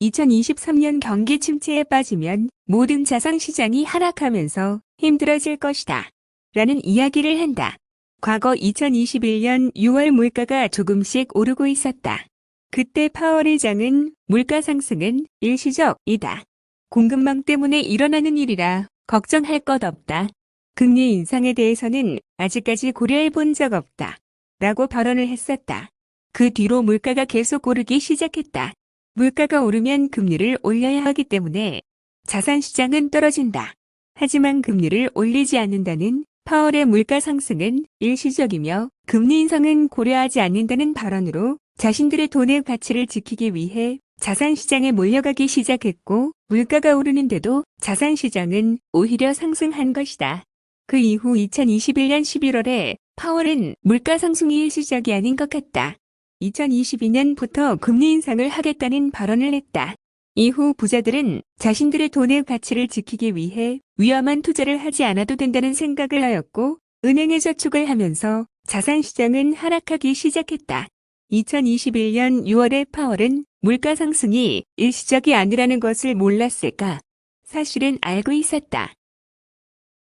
2023년 경기 침체에 빠지면 모든 자산시장이 하락하면서 힘들어질 것이다. 라는 이야기를 한다. 과거 2021년 6월 물가가 조금씩 오르고 있었다. 그때 파월 의장은 물가 상승은 일시적이다. 공급망 때문에 일어나는 일이라 걱정할 것 없다. 금리 인상에 대해서는 아직까지 고려해 본 적 없다. 라고 발언을 했었다. 그 뒤로 물가가 계속 오르기 시작했다. 물가가 오르면 금리를 올려야 하기 때문에 자산시장은 떨어진다. 하지만 금리를 올리지 않는다는 파월의 물가 상승은 일시적이며 금리 인상은 고려하지 않는다는 발언으로 자신들의 돈의 가치를 지키기 위해 자산시장에 몰려가기 시작했고 물가가 오르는데도 자산시장은 오히려 상승한 것이다. 그 이후 2021년 11월에 파월은 물가 상승이 일시적이 아닌 것 같다. 2022년부터 금리 인상을 하겠다는 발언을 했다. 이후 부자들은 자신들의 돈의 가치를 지키기 위해 위험한 투자를 하지 않아도 된다는 생각을 하였고 은행에 저축을 하면서 자산시장은 하락하기 시작했다. 2021년 6월에 파월은 물가 상승이 일시적이 아니라는 것을 몰랐을까? 사실은 알고 있었다.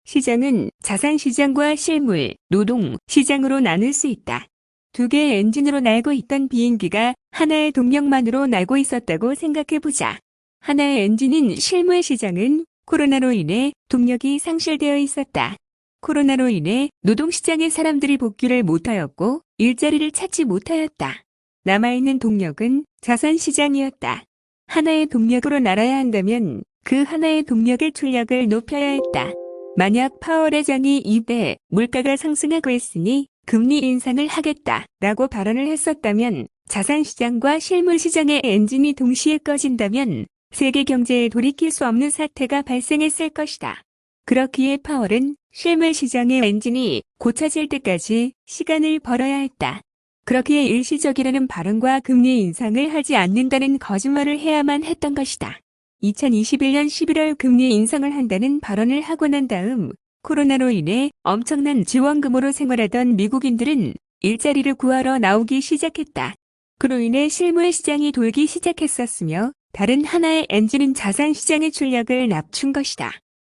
시장은 자산시장과 실물, 노동, 시장으로 나눌 수 있다. 두 개의 엔진으로 날고 있던 비행기가 하나의 동력만으로 날고 있었다고 생각해보자. 하나의 엔진인 실물 시장은 코로나로 인해 동력이 상실되어 있었다. 코로나로 인해 노동시장의 사람들이 복귀를 못하였고 일자리를 찾지 못하였다. 남아있는 동력은 자산시장이었다. 하나의 동력으로 날아야 한다면 그 하나의 동력의 출력을 높여야 했다. 만약 파월 의장이 이때 물가가 상승하고 있으니 금리 인상을 하겠다라고 발언을 했었다면 자산시장과 실물시장의 엔진이 동시에 꺼진다면 세계 경제에 돌이킬 수 없는 사태가 발생했을 것이다. 그렇기에 파월은 실물시장의 엔진이 고쳐질 때까지 시간을 벌어야 했다. 그렇기에 일시적이라는 발언과 금리 인상을 하지 않는다는 거짓말을 해야만 했던 것이다. 2021년 11월 금리 인상을 한다는 발언을 하고 난 다음 코로나로 인해 엄청난 지원금으로 생활하던 미국인들은 일자리를 구하러 나오기 시작했다. 그로 인해 실물 시장이 돌기 시작했었으며 다른 하나의 엔진은 자산시장의 출력을 낮춘 것이다.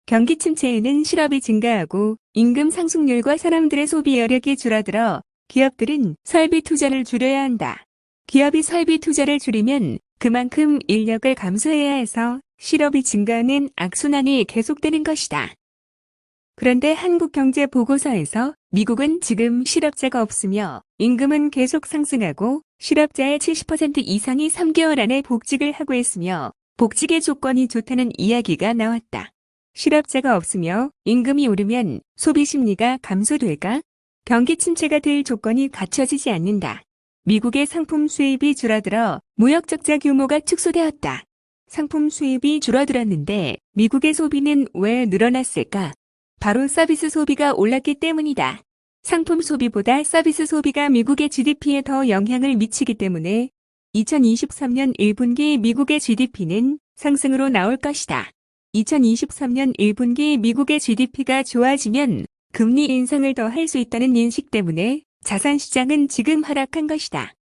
경기 침체에는 실업이 증가하고 임금 상승률과 사람들의 소비 여력이 줄어들어 기업들은 설비 투자를 줄여야 한다. 기업이 설비 투자를 줄이면 그만큼 인력을 감소해야 해서 실업이 증가하는 악순환이 계속되는 것이다. 그런데 한국경제보고서에서 미국은 지금 실업자가 없으며 임금은 계속 상승하고 실업자의 70% 이상이 3개월 안에 복직을 하고 있으며 복직의 조건이 좋다는 이야기가 나왔다. 실업자가 없으며 임금이 오르면 소비 심리가 감소될까? 경기 침체가 될 조건이 갖춰지지 않는다. 미국의 상품 수입이 줄어들어 무역 적자 규모가 축소되었다. 상품 수입이 줄어들었는데 미국의 소비는 왜 늘어났을까? 바로 서비스 소비가 올랐기 때문이다. 상품 소비보다 서비스 소비가 미국의 GDP에 더 영향을 미치기 때문에 2023년 1분기 미국의 GDP는 상승으로 나올 것이다. 2023년 1분기 미국의 GDP가 좋아지면 금리 인상을 더 할 수 있다는 인식 때문에 자산시장은 지금 하락한 것이다.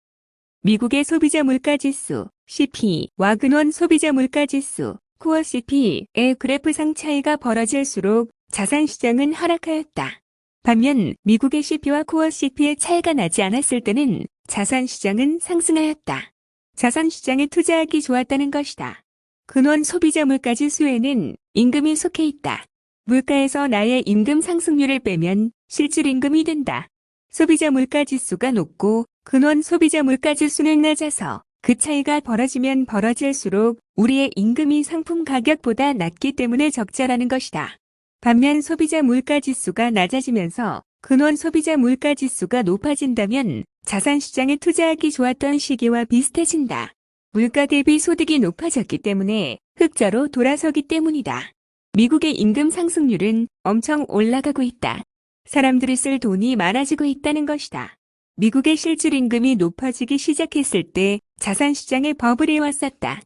미국의 소비자 물가지수, CP와 근원 소비자 물가지수, 코어 CP의 그래프상 차이가 벌어질수록 자산시장은 하락하였다. 반면 미국의 CP와 코어 CP의 차이가 나지 않았을 때는 자산시장은 상승하였다. 자산시장에 투자하기 좋았다는 것이다. 근원 소비자 물가지수에는 임금이 속해 있다. 물가에서 나의 임금 상승률을 빼면 실질 임금이 된다. 소비자 물가지수가 높고 근원 소비자 물가지수는 낮아서 그 차이가 벌어지면 벌어질수록 우리의 임금이 상품 가격보다 낮기 때문에 적자라는 것이다. 반면 소비자 물가지수가 낮아지면서 근원 소비자 물가지수가 높아진다면 자산시장에 투자하기 좋았던 시기와 비슷해진다. 물가 대비 소득이 높아졌기 때문에 흑자로 돌아서기 때문이다. 미국의 임금 상승률은 엄청 올라가고 있다. 사람들이 쓸 돈이 많아지고 있다는 것이다. 미국의 실질 임금이 높아지기 시작했을 때 자산시장에 버블이 왔었다.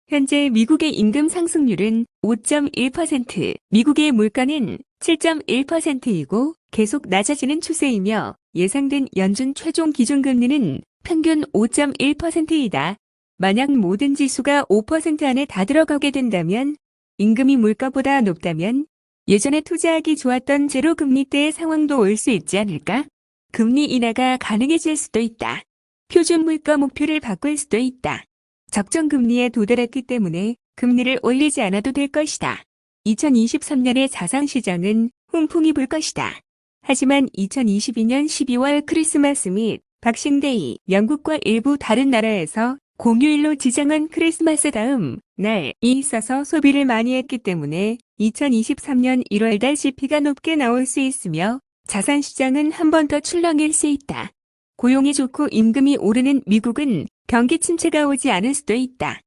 현재 미국의 임금 상승률은 5.1%, 미국의 물가는 7.1%이고 계속 낮아지는 추세이며 예상된 연준 최종 기준금리는 평균 5.1%이다. 만약 모든 지수가 5% 안에 다 들어가게 된다면, 임금이 물가보다 높다면 예전에 투자하기 좋았던 제로금리 때의 상황도 올 수 있지 않을까? 금리 인하가 가능해질 수도 있다. 표준 물가 목표를 바꿀 수도 있다. 적정 금리에 도달했기 때문에 금리를 올리지 않아도 될 것이다. 2023년의 자산시장은 훈풍이 불 것이다. 하지만 2022년 12월 크리스마스 및 박싱데이, 영국과 일부 다른 나라에서 공휴일로 지정한 크리스마스 다음 날이 있어서 소비를 많이 했기 때문에 2023년 1월달 CP가 높게 나올 수 있으며 자산시장은 한 번 더 출렁일 수 있다. 고용이 좋고 임금이 오르는 미국은 경기 침체가 오지 않을 수도 있다.